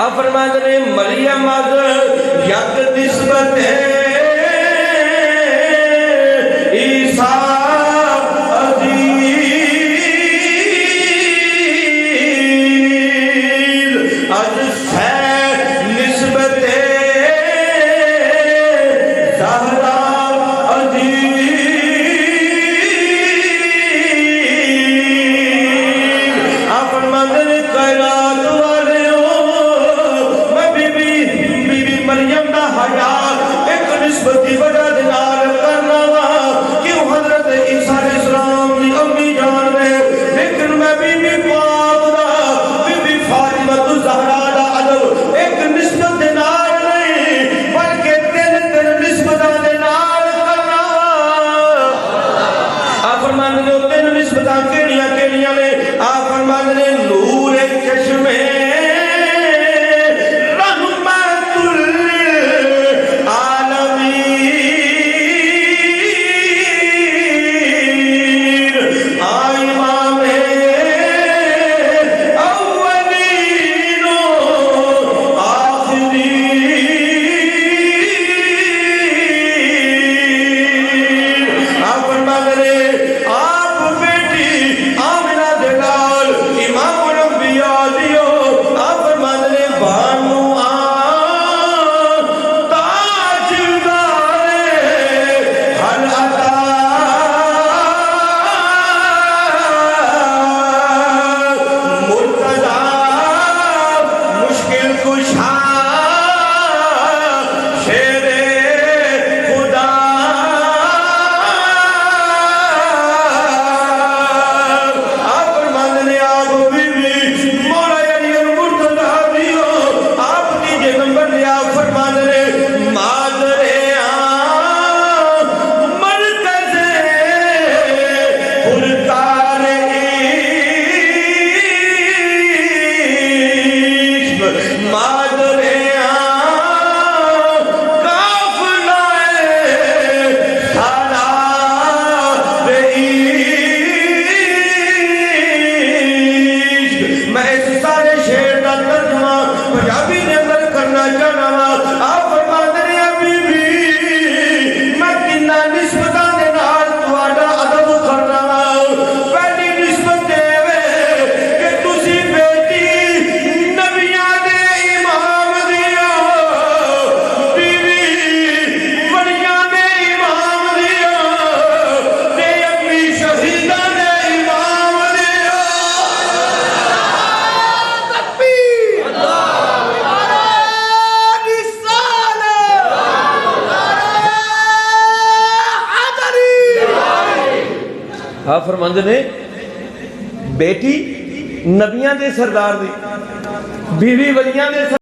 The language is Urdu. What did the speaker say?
آپ فرماتے ہیں مریم از یک نسبت عیسیٰ عزیز از سے نسبت زہرا نسبتی وجہ دلال کرنا کیوں حضرت عیسیٰ علیہ السلام کی امی جان میں لیکن میں بی بی پاک دا بی بی فاطمہ الزہرا دا عدو ایک نسبت دلال نہیں بلکہ تین نسبت دلال کرنا آپ فرمانے جو تین نسبتاں کیڑیاں میں آپ فرمانے نور چشمے آپ فرماندے نے بیٹی نبیاں دے سردار دی بیوی ولیاں دے